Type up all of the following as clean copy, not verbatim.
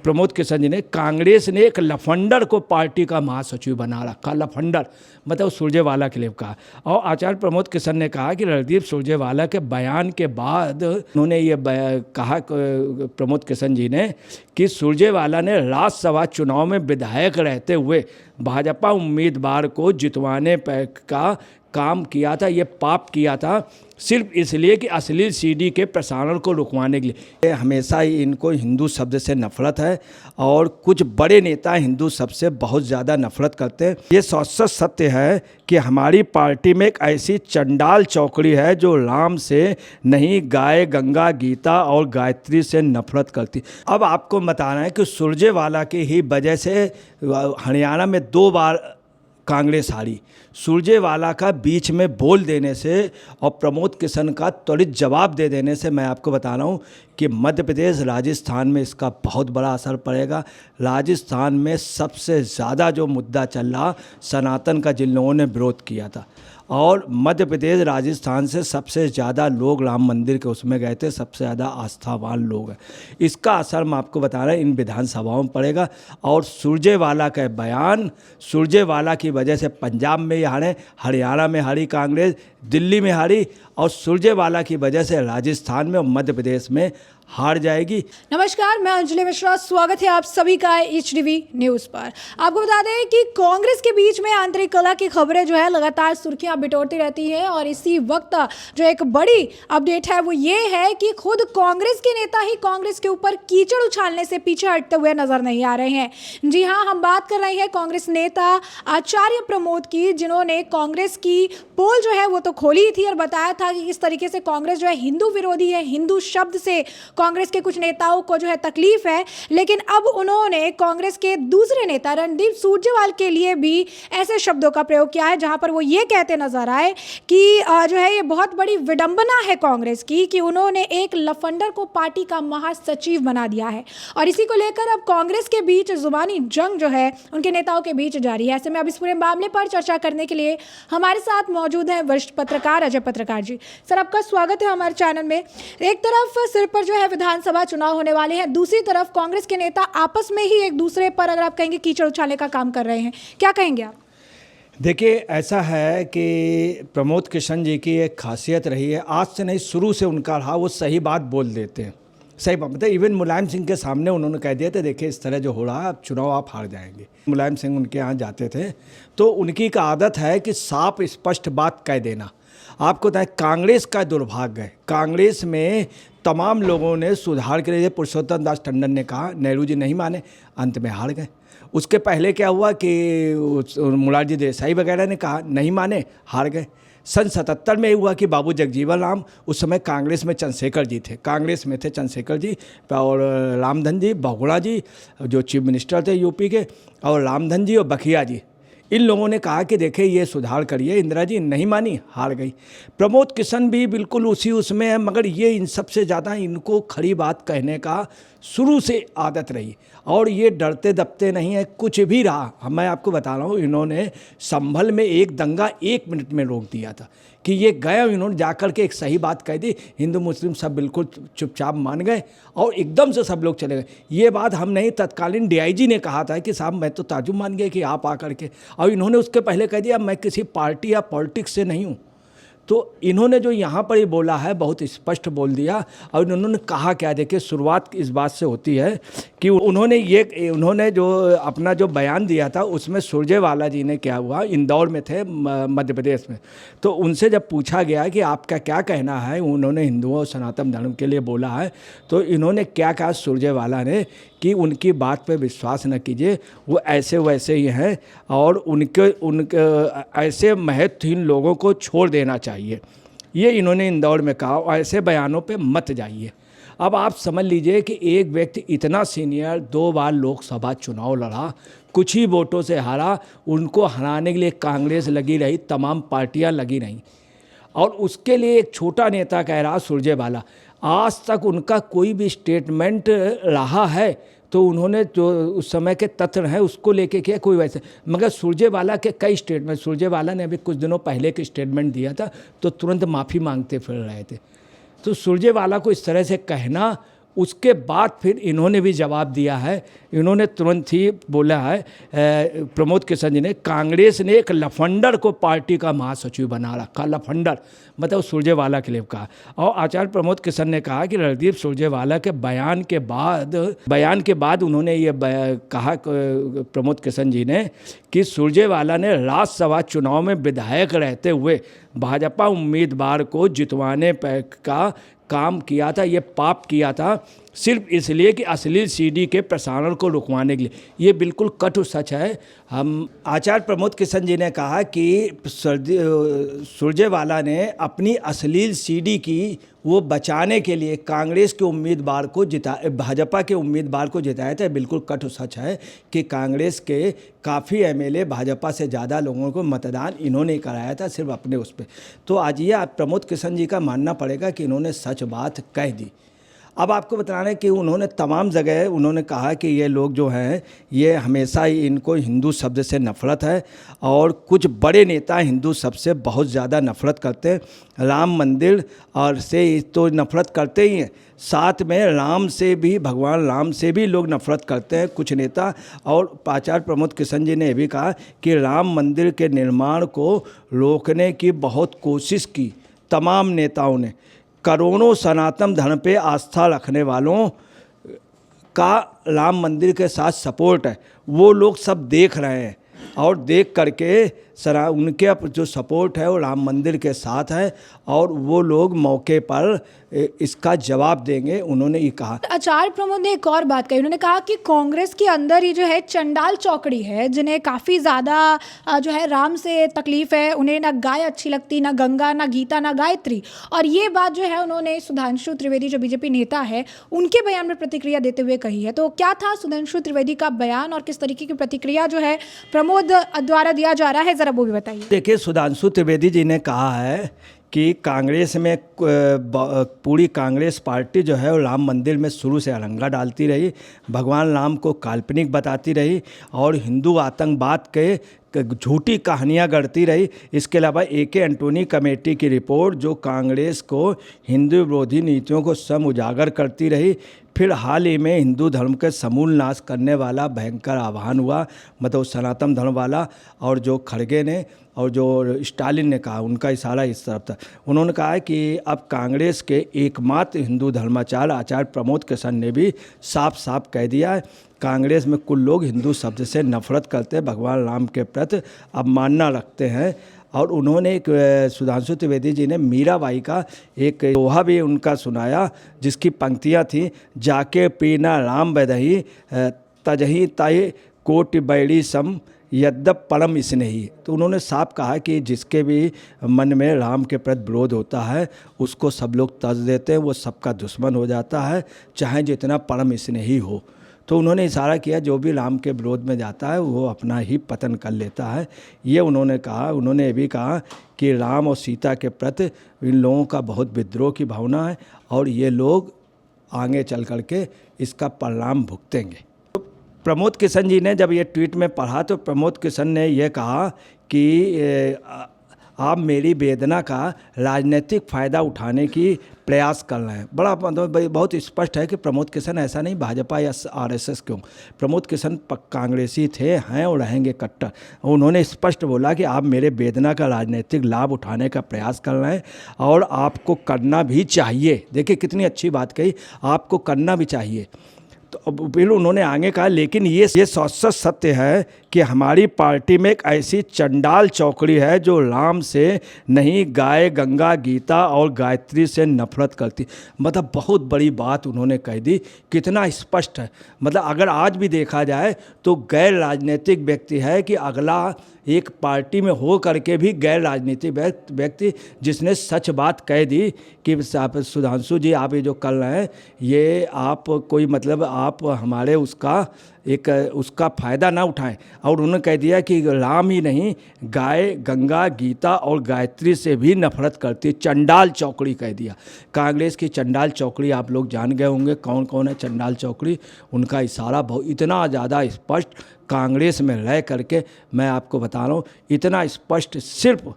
प्रमोद किशन जी ने, कांग्रेस ने एक लफंडर को पार्टी का महासचिव बना रखा। लफंडर मतलब सुरजेवाला के लिए कहा। और आचार्य प्रमोद किशन ने कहा कि रणदीप सुरजेवाला के बयान के बाद उन्होंने ये कहा प्रमोद किशन जी ने कि सुरजेवाला ने राज्यसभा चुनाव में विधायक रहते हुए भाजपा उम्मीदवार को जितवाने का काम किया था, ये पाप किया था सिर्फ इसलिए कि अश्लील सीडी के प्रसारण को रुकवाने के लिए। हमेशा ही इनको हिंदू शब्द से नफरत है और कुछ बड़े नेता हिंदू शब्द से बहुत ज़्यादा नफरत करते हैं। ये शाश्वत सत्य है कि हमारी पार्टी में एक ऐसी चंडाल चौकड़ी है जो राम से नहीं, गाय, गंगा, गीता और गायत्री से नफरत करती। अब आपको बताना है कि सुरजेवाला की ही वजह से हरियाणा में 2 बार कांग्रेस हारी। सुरजेवाला का बीच में बोल देने से और प्रमोद किशन का त्वरित जवाब दे देने से मैं आपको बता रहा हूँ कि मध्य प्रदेश, राजस्थान में इसका बहुत बड़ा असर पड़ेगा। राजस्थान में सबसे ज़्यादा जो मुद्दा चल रहा सनातन का, जिन लोगों ने विरोध किया था, और मध्य प्रदेश, राजस्थान से सबसे ज़्यादा लोग राम मंदिर के उसमें गए थे, सबसे ज़्यादा आस्थावान लोग हैं। इसका असर मैं आपको बता रहा हूँ इन विधानसभाओं में पड़ेगा। और सुरजेवाला का बयान, सुरजेवाला की वजह से पंजाब में हारे, हरियाणा में हारी कांग्रेस, दिल्ली में हारी, और सुरजेवाला की वजह से राजस्थान में और मध्य प्रदेश में हार जाएगी। नमस्कार, मैं अंजलि मिश्रा, स्वागत है आप सभी का HDV न्यूज़ पर। आपको बता दें कि कांग्रेस के बीच में आंतरिक कलह की खबरें जो है लगातार सुर्खियां बिटोरती रहती हैं और इसी वक्त जो एक बड़ी अपडेट है वो ये है कि खुद कांग्रेस के नेता ही कांग्रेस के ऊपर कीचड़ उछालने से पीछे हटते हुए नजर नहीं आ रहे हैं। जी हाँ, हम बात कर रहे हैं कांग्रेस नेता आचार्य प्रमोद की, जिन्होंने कांग्रेस की पोल जो है वो तो खोली थी और बताया था कि इस तरीके से कांग्रेस जो है हिंदू विरोधी है, हिंदू शब्द से कांग्रेस के कुछ नेताओं को जो है तकलीफ है। लेकिन अब उन्होंने कांग्रेस के दूसरे नेता रणदीप सुरजेवाला के लिए भी ऐसे शब्दों का प्रयोग किया है जहां पर वो ये कहते नजर आए कि जो है ये बहुत बड़ी विडंबना है कांग्रेस की कि उन्होंने एक लफंडर को पार्टी का महासचिव बना दिया है। और इसी को लेकर अब कांग्रेस के बीच जुबानी जंग जो है उनके नेताओं के बीच जारी है। ऐसे में अब इस पूरे मामले पर चर्चा करने के लिए हमारे साथ मौजूद हैं वरिष्ठ पत्रकार अजय पत्रकार जी। सर, आपका स्वागत है हमारे चैनल में। एक तरफ सिर पर जो है विधानसभा चुनाव होने वाले हैं, दूसरी तरफ कांग्रेस के नेता आपस में ही एक दूसरे पर, अगर आप कहेंगे, कीचड़ उछालने का काम कर रहे हैं, क्या कहेंगे आप? देखिए, ऐसा है कि प्रमोद किशन जी की एक खासियत रही है, आज से नहीं शुरू से उनका रहा, वो सही बात बोल देते हैं। सही बात मतलब इवन मुलायम सिंह के सामने उन्होंने कह दिया था, देखिए इस तरह जो हो रहा है अब चुनाव आप हार जाएंगे। मुलायम सिंह उनके यहाँ जाते थे तो उनकी एक आदत है कि साफ स्पष्ट बात कह देना। आपको बताएं, कांग्रेस का दुर्भाग्य है, कांग्रेस में तमाम लोगों ने सुधार के लिए, पुरुषोत्तम दास टंडन ने कहा, नेहरू जी नहीं माने, अंत में हार गए। उसके पहले क्या हुआ कि मोरारजी देसाई वगैरह ने कहा, नहीं माने, हार गए। सन 77 में हुआ कि बाबू जगजीवन राम, उस समय कांग्रेस में चंद्रशेखर जी थे, कांग्रेस में थे चंद्रशेखर जी और रामधन जी, बहुगुणा जी जो चीफ मिनिस्टर थे यूपी के, और रामधन जी और बखिया जी, इन लोगों ने कहा कि देखिए ये सुधार करिए। इंदिरा जी नहीं मानी, हार गई। प्रमोद किशन भी बिल्कुल उसी उसमें है, मगर ये इन सबसे ज़्यादा इनको खड़ी बात कहने का शुरू से आदत रही और ये डरते दबते नहीं है, कुछ भी रहा। मैं आपको बता रहा हूँ, इन्होंने संभल में एक दंगा 1 मिनट में रोक दिया था कि ये गए, इन्होंने जाकर के एक सही बात कह दी, हिंदू मुस्लिम सब बिल्कुल चुपचाप मान गए और एकदम से सब लोग चले गए। ये बात हम नहीं, तत्कालीन DIG ने कहा था कि साहब मैं तो ताजुब मान गया कि आप आकर के, और इन्होंने उसके पहले कह दिया मैं किसी पार्टी या पॉलिटिक्स से नहीं हूँ। तो इन्होंने जो यहाँ पर ही बोला है बहुत स्पष्ट बोल दिया। और उन्होंने कहा क्या, देखिए शुरुआत इस बात से होती है कि उन्होंने जो अपना जो बयान दिया था उसमें सुरजेवाला जी ने क्या हुआ, इंदौर में थे मध्य प्रदेश में, तो उनसे जब पूछा गया कि आपका क्या कहना है, उन्होंने हिंदुओं और सनातन धर्म के लिए बोला है, तो इन्होंने क्या कहा सुरजेवाला ने कि उनकी बात पे विश्वास न कीजिए, वो ऐसे वैसे ही हैं और उनके ऐसे महत्वहीन लोगों को छोड़ देना चाहिए, ये इन्होंने इंदौर में कहा। और ऐसे बयानों पे मत जाइए। अब आप समझ लीजिए कि एक व्यक्ति इतना सीनियर 2 बार लोकसभा चुनाव लड़ा, कुछ ही वोटों से हारा, उनको हराने के लिए कांग्रेस लगी रही, तमाम पार्टियां लगी रहीं, और उसके लिए एक छोटा नेता कह रहा सुरजेवाला, आज तक उनका कोई भी स्टेटमेंट रहा है तो उन्होंने जो उस समय के तथ्य हैं उसको लेके किया, कोई वैसे, मगर सुरजेवाला के कई स्टेटमेंट, सुरजेवाला ने अभी कुछ दिनों पहले के स्टेटमेंट दिया था तो तुरंत माफ़ी मांगते फिर रहे थे। तो सुरजेवाला को इस तरह से कहना उसके बाद फिर इन्होंने भी जवाब दिया है। इन्होंने तुरंत ही बोला है प्रमोद किशन जी ने, कांग्रेस ने एक लफंडर को पार्टी का महासचिव बना रखा। लफंडर मतलब सुरजेवाला के लिए कहा। और आचार्य प्रमोद किशन ने कहा कि रणदीप सुरजेवाला के बयान के बाद उन्होंने ये कहा प्रमोद किशन जी ने कि सुरजेवाला ने राज्यसभा चुनाव में विधायक रहते हुए भाजपा उम्मीदवार को जितवाने का काम किया था, ये पाप किया था सिर्फ इसलिए कि अश्लील सीडी के प्रसारण को रुकवाने के लिए। ये बिल्कुल कटु सच है। हम आचार्य प्रमोद किशन जी ने कहा कि सुरजेवाला ने अपनी अश्लील सीडी की वो बचाने के लिए कांग्रेस के उम्मीदवार को भाजपा के उम्मीदवार को जिताया था। बिल्कुल कटु सच है कि कांग्रेस के काफ़ी एमएलए भाजपा से ज़्यादा लोगों को मतदान इन्होंने कराया था सिर्फ अपने उस पर। तो आज ये प्रमोद किशन जी का मानना पड़ेगा कि इन्होंने सच बात कह दी। अब आपको बताना है कि उन्होंने तमाम जगह उन्होंने कहा कि ये लोग जो हैं ये हमेशा ही इनको हिंदू शब्द से नफ़रत है और कुछ बड़े नेता हिंदू शब्द से बहुत ज़्यादा नफ़रत करते हैं। राम मंदिर और से तो नफ़रत करते ही हैं, साथ में राम से भी, भगवान राम से भी लोग नफ़रत करते हैं कुछ नेता। और आचार्य प्रमोद किशन जी ने यह भी कहा कि राम मंदिर के निर्माण को रोकने की बहुत कोशिश की तमाम नेताओं ने। करोड़ों सनातन धर्म पे आस्था रखने वालों का राम मंदिर के साथ सपोर्ट है, वो लोग सब देख रहे हैं और देख करके उनके जो सपोर्ट है वो राम मंदिर के साथ है और वो लोग मौके पर इसका जवाब देंगे, उन्होंने ये कहा। आचार्य प्रमोद ने एक और बात कही, उन्होंने कहा कि कांग्रेस के अंदर ही जो है चंडाल चौकड़ी है, जिन्हें काफ़ी ज़्यादा जो है राम से तकलीफ़ है, उन्हें ना गाय अच्छी लगती, ना गंगा, ना गीता, ना गायत्री। और ये बात जो है उन्होंने सुधांशु त्रिवेदी जो बीजेपी नेता है उनके बयान में प्रतिक्रिया देते हुए कही है। तो क्या था सुधांशु त्रिवेदी का बयान और किस तरीके की प्रतिक्रिया जो है प्रमोद द्वारा दिया जा रहा है, ज़रा वो भी बताइए। देखिए, सुधांशु त्रिवेदी जी ने कहा है कि कांग्रेस में पूरी कांग्रेस पार्टी जो है वो राम मंदिर में शुरू से अड़ंगा डालती रही, भगवान राम को काल्पनिक बताती रही और हिंदू आतंकवाद के झूठी कहानियाँ गढ़ती रही। इसके अलावा AK एंटोनी कमेटी की रिपोर्ट जो कांग्रेस को हिंदू विरोधी नीतियों को सम उजागर करती रही। फिर हाल ही में हिंदू धर्म के समूल नाश करने वाला भयंकर आह्वान हुआ, मतलब सनातन धर्म वाला, और जो खड़गे ने और जो स्टालिन ने कहा, उनका इशारा इस तरफ था। उन्होंने कहा है कि अब कांग्रेस के एकमात्र हिंदू धर्माचार्य आचार्य प्रमोद किशन ने भी साफ साफ कह दिया है, कांग्रेस में कुछ लोग हिंदू शब्द से नफरत करते हैं, भगवान राम के प्रति अवमानना रखते हैं। और उन्होंने एक सुधांशु त्रिवेदी जी ने मीराबाई का एक दोहा भी उनका सुनाया, जिसकी पंक्तियाँ थी, जाके पीना राम बदही तजही तय कोटि बैड़ी सम यद्यप परम स्नेही। तो उन्होंने साफ कहा कि जिसके भी मन में राम के प्रति विरोध होता है उसको सब लोग तज देते हैं, वो सबका दुश्मन हो जाता है, चाहे जितना परम स्नेही हो। तो उन्होंने इशारा किया जो भी राम के विरोध में जाता है वो अपना ही पतन कर लेता है, ये उन्होंने कहा। उन्होंने ये भी कहा कि राम और सीता के प्रति इन लोगों का बहुत विद्रोह की भावना है और ये लोग आगे चल कर के इसका परिणाम भुगतेंगे। प्रमोद किशन जी ने जब ये ट्वीट में पढ़ा तो प्रमोद किशन ने यह कहा कि आप मेरी वेदना का राजनीतिक फ़ायदा उठाने की प्रयास कर रहे हैं। बड़ा बहुत स्पष्ट है कि प्रमोद किशन ऐसा नहीं भाजपा या RSS क्यों, प्रमोद किशन कांग्रेसी थे, हैं और रहेंगे कट्टर। उन्होंने स्पष्ट बोला कि आप मेरे वेदना का राजनीतिक लाभ उठाने का प्रयास कर रहे हैं और आपको करना भी चाहिए। देखिए कितनी अच्छी बात कही, आपको करना भी चाहिए। तो फिर उन्होंने आगे कहा, लेकिन ये शाश्वत सत्य है कि हमारी पार्टी में एक ऐसी चंडाल चौकड़ी है जो राम से नहीं, गाय, गंगा, गीता और गायत्री से नफरत करती। मतलब बहुत बड़ी बात उन्होंने कह दी, कितना स्पष्ट है। मतलब अगर आज भी देखा जाए तो गैर राजनीतिक व्यक्ति है कि अगला एक पार्टी में हो करके भी गैर राजनीतिक व्यक्ति जिसने सच बात कह दी कि सुधांशु जी आप ये जो कर रहे हैं ये आप कोई मतलब आप हमारे उसका फ़ायदा ना उठाएं। और उन्होंने कह दिया कि राम ही नहीं, गाय, गंगा, गीता और गायत्री से भी नफरत करती। चंडाल चौकड़ी कह दिया। कांग्रेस की चंडाल चौकड़ी आप लोग जान गए होंगे कौन कौन है चंडाल चौकड़ी। उनका इशारा बहुत इतना ज़्यादा स्पष्ट कांग्रेस में रह करके मैं आपको बता रहा हूँ, इतना स्पष्ट सिर्फ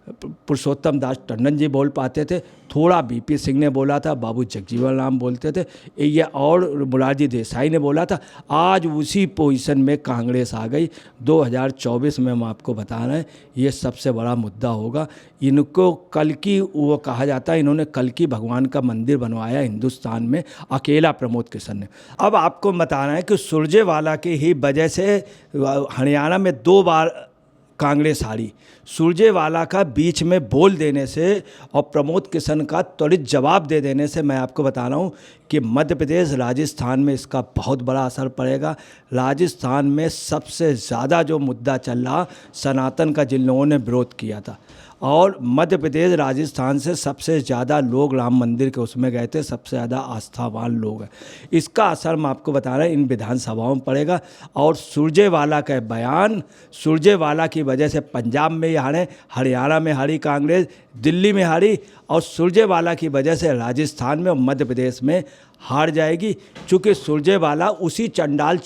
पुरुषोत्तम दास टंडन जी बोल पाते थे, थोड़ा बीपी सिंह ने बोला था, बाबू जगजीवन राम बोलते थे, ये और मोरारजी देसाई ने बोला था। आज उसी पोजीशन में कांग्रेस आ गई। 2024 में हम आपको बता रहे हैं ये सबसे बड़ा मुद्दा होगा। इनको कल की वो कहा जाता है, इन्होंने कल की भगवान का मंदिर बनवाया हिंदुस्तान में अकेला प्रमोद किशन ने। अब आपको बता रहे हैं कि सुरजेवाला की ही वजह से हरियाणा में 2 बार कांग्रेस हारी। सुरजेवाला का बीच में बोल देने से और प्रमोद किशन का त्वरित जवाब दे देने से मैं आपको बता रहा हूँ कि मध्य प्रदेश राजस्थान में इसका बहुत बड़ा असर पड़ेगा। राजस्थान में सबसे ज़्यादा जो मुद्दा चल रहा सनातन का, जिन लोगों ने विरोध किया था, और मध्य प्रदेश राजस्थान से सबसे ज़्यादा लोग राम मंदिर के उसमें गए थे, सबसे ज़्यादा आस्थावान लोग हैं। इसका असर मैं आपको बता रहा हूँ इन विधानसभाओं में पड़ेगा। और सुरजेवाला का बयान, सुरजेवाला की वजह से पंजाब में ही हारे, हरियाणा में हारी कांग्रेस, दिल्ली में हारी, और सुरजेवाला की वजह से राजस्थान में और मध्य प्रदेश में हार जाएगी। चूँकि सुरजेवाला उसी चंडाल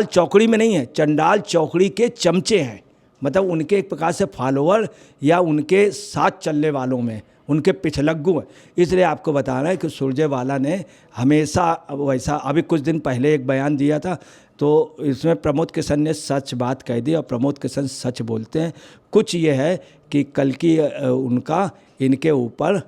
चौकड़ी में नहीं है, चंडाल चौकड़ी के चमचे हैं, मतलब उनके एक प्रकार से फॉलोअर या उनके साथ चलने वालों में उनके पिछलग्गू हैं। इसलिए आपको बता रहे हैं कि सुरजेवाला ने हमेशा वैसा, अभी कुछ दिन पहले एक बयान दिया था, तो इसमें प्रमोद किशन ने सच बात कह दी, और प्रमोद किशन सच बोलते हैं। कुछ ये है कि कल की उनका इनके ऊपर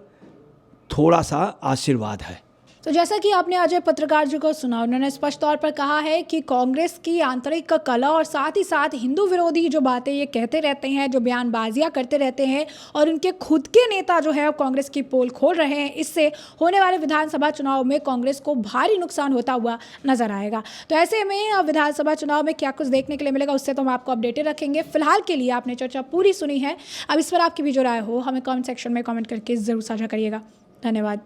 थोड़ा सा आशीर्वाद है। तो जैसा कि आपने अजय पत्रकार जी को सुना, उन्होंने स्पष्ट तौर पर कहा है कि कांग्रेस की आंतरिक कला और साथ ही साथ हिंदू विरोधी जो बातें ये कहते रहते हैं, जो बयानबाजियां करते रहते हैं, और उनके खुद के नेता जो है कांग्रेस की पोल खोल रहे हैं, इससे होने वाले विधानसभा चुनाव में कांग्रेस को भारी नुकसान होता हुआ नजर आएगा। तो ऐसे में विधानसभा चुनाव में क्या कुछ देखने के लिए मिलेगा, उससे तो हम आपको अपडेटेड रखेंगे। फिलहाल के लिए आपने चर्चा पूरी सुनी है। अब इस पर आपकी भी जो राय हो हमें कॉमेंट सेक्शन में कॉमेंट करके ज़रूर साझा करिएगा। धन्यवाद।